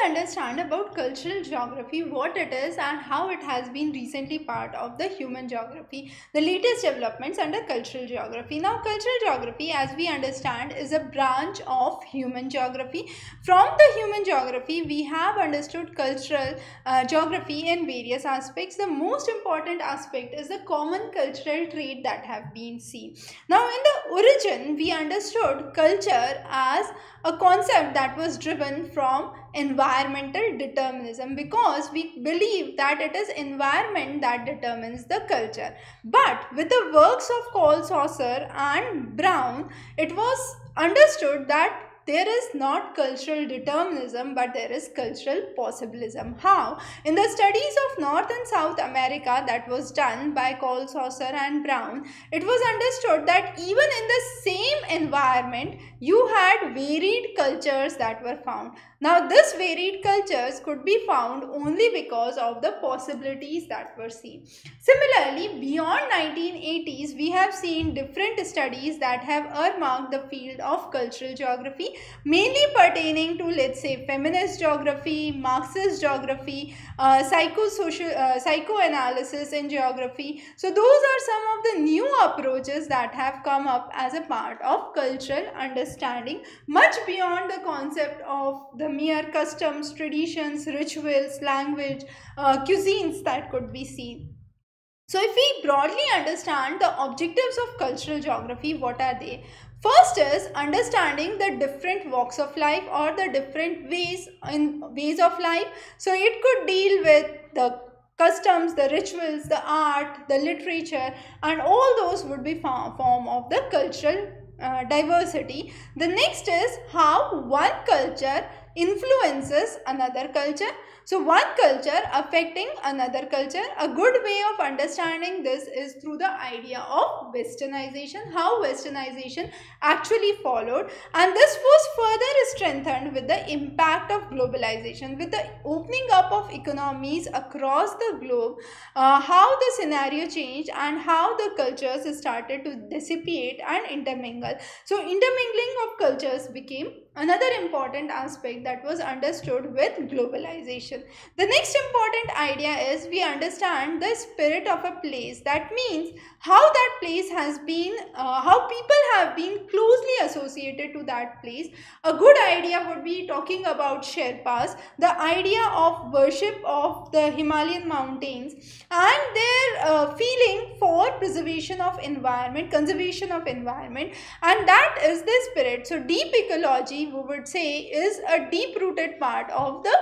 understand about cultural geography, what it is and how it has been recently part of the human geography, the latest developments under cultural geography. Now, cultural geography, as we understand, is a branch of human geography. From the human geography, we have understood cultural geography in various aspects. The most important aspect is the common cultural trait that have been seen. Now, in the origin, we understood culture as a concept that was driven from environmental determinism, because we believe that it is environment that determines the culture. But with the works of Coleslausser and Brown, it was understood that there is not cultural determinism, but there is cultural possibilism. How? In the studies of North and South America that was done by Coleslausser and Brown, it was understood that even in the same environment, you had varied cultures that were found. Now, this varied cultures could be found only because of the possibilities that were seen. Similarly, beyond 1980s, we have seen different studies that have earmarked the field of cultural geography, mainly pertaining to, let's say, feminist geography, Marxist geography, psychoanalysis in geography. So those are some of the new approaches that have come up as a part of cultural understanding, much beyond the concept of the mere customs, traditions, rituals, language, cuisines that could be seen. So if we broadly understand the objectives of cultural geography, what are they? First is understanding the different walks of life or the different ways of life. So it could deal with the customs, the rituals, the art, the literature, and all those would be form of the cultural diversity. The next is how one culture influences another culture. So one culture affecting another culture. A good way of understanding this is through the idea of westernization, how westernization actually followed, and this was further strengthened with the impact of globalization, with the opening up of economies across the globe, how the scenario changed and how the cultures started to dissipate and intermingle. So intermingling of cultures became another important aspect that was understood with globalization. The next important idea is we understand the spirit of a place. That means how that place has been, how people have been closely associated to that place. A good idea would be talking about Sherpas, the idea of worship of the Himalayan mountains, and their feeling for preservation of environment, conservation of environment, and that is the spirit. So deep ecology, we would say, is a deep rooted part of the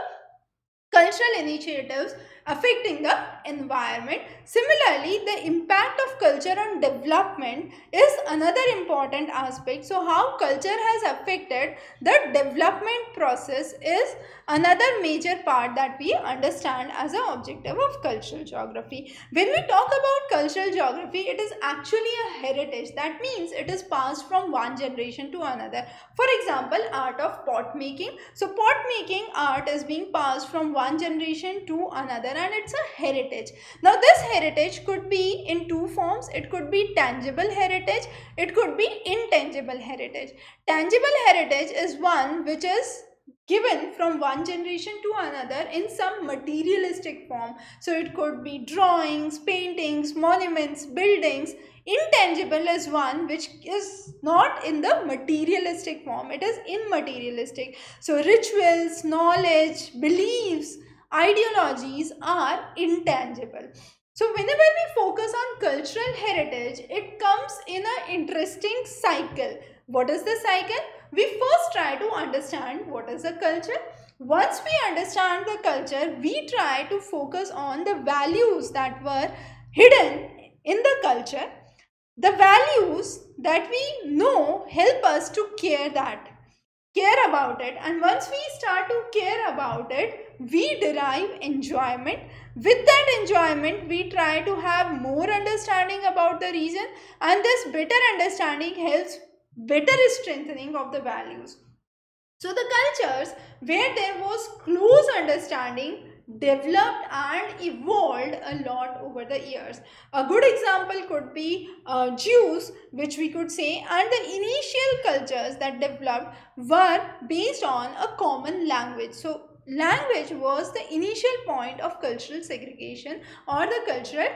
cultural initiatives affecting the environment. Similarly, the impact of culture on development is another important aspect. So how culture has affected the development process is another major part that we understand as an objective of cultural geography. When we talk about cultural geography, it is actually a heritage. That means it is passed from one generation to another. For example, art of pot making. So pot making art is being passed from one generation to another, and it's a heritage. Now this heritage could be in two forms. It could be tangible heritage, it could be intangible heritage. Tangible heritage is one which is given from one generation to another in some materialistic form. So it could be drawings, paintings, monuments, buildings. Intangible is one which is not in the materialistic form, it is immaterialistic. So rituals, knowledge, beliefs, ideologies are intangible. So whenever we focus on cultural heritage, it comes in an interesting cycle. What is the cycle? We first try to understand what is a culture. Once we understand the culture, we try to focus on the values that were hidden in the culture. The values that we know help us to care about it, and once we start to care about it, we derive enjoyment. With that enjoyment, we try to have more understanding about the region, and this better understanding helps better strengthening of the values. So the cultures where there was close understanding developed and evolved a lot over the years. A good example could be Jews, which we could say, and the initial cultures that developed were based on a common language. So language was the initial point of cultural segregation or the cultural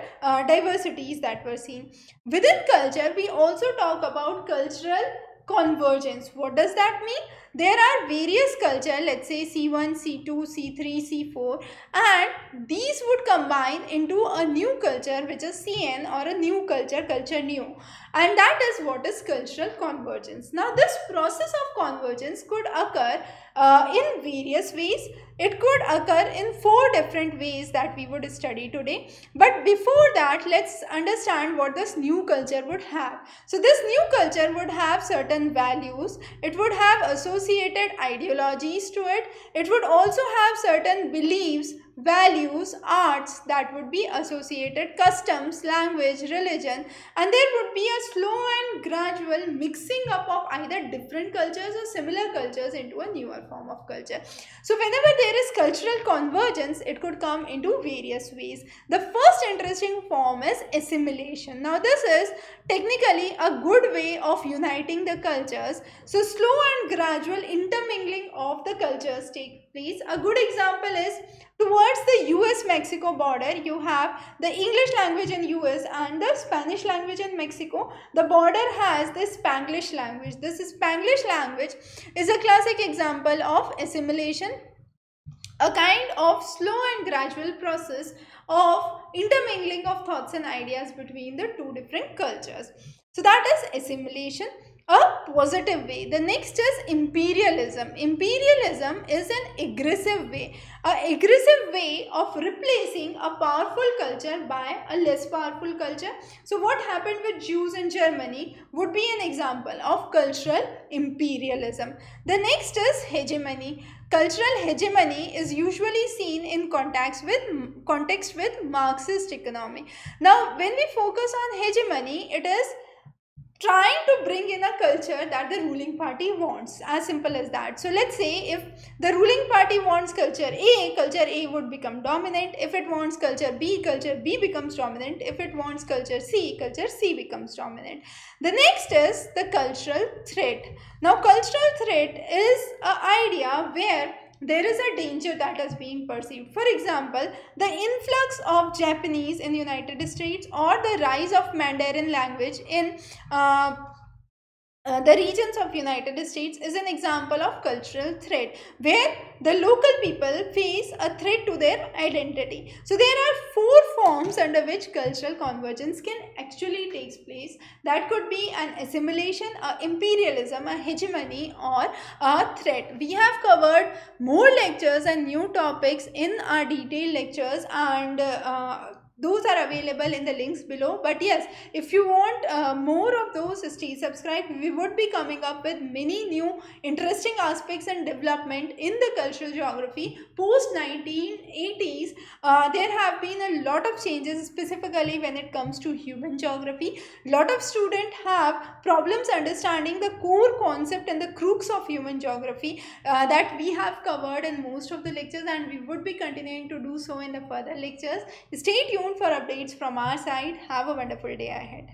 diversities that were seen. Within culture, we also talk about cultural convergence. What does that mean? There are various culture, let's say C1, C2, C3, C4, and these would combine into a new culture, which is CN, or a new culture, culture new. And that is what is cultural convergence. Now, this process of convergence could occur in various ways. It could occur in 4 different ways that we would study today. But before that, let's understand what this new culture would have. So this new culture would have certain values. It would have associated ideologies to it. It would also have certain beliefs, values, arts that would be associated, customs, language, religion, and there would be a slow and gradual mixing up of either different cultures or similar cultures into a newer form of culture. So whenever there is cultural convergence, it could come into various ways. The first interesting form is assimilation. Now this is technically a good way of uniting the cultures. So slow and gradual intermingling of the cultures take place. A good example is towards the US-Mexico border, you have the English language in US and the Spanish language in Mexico. The border has the Spanglish language. This Spanglish language is a classic example of assimilation, a kind of slow and gradual process of intermingling of thoughts and ideas between the 2 different cultures. So that is assimilation, a positive way. The next is imperialism. Imperialism is an aggressive way of replacing a powerful culture by a less powerful culture. So what happened with Jews in Germany would be an example of cultural imperialism. The next is hegemony. Cultural hegemony is usually seen in context with Marxist economy. Now, when we focus on hegemony, it is trying to bring in a culture that the ruling party wants, as simple as that. So let's say if the ruling party wants culture A would become dominant. If it wants culture B becomes dominant. If it wants culture C becomes dominant. The next is the cultural threat. Now cultural threat is an idea where there is a danger that is being perceived. For example, the influx of Japanese in the United States or the rise of Mandarin language in the regions of United States is an example of cultural threat where the local people face a threat to their identity. So there are 4 forms under which cultural convergence can actually take place. That could be an assimilation, a imperialism, a hegemony, or a threat. We have covered more lectures and new topics in our detailed lectures, and those are available in the links below. But yes, if you want more of those, stay subscribed. We would be coming up with many new interesting aspects and development in the cultural geography post 1980s. There have been a lot of changes, specifically when it comes to human geography. Lot of students have problems understanding the core concept and the crux of human geography that we have covered in most of the lectures, and we would be continuing to do so in the further lectures. Stay tuned for updates from our side. Have a wonderful day ahead.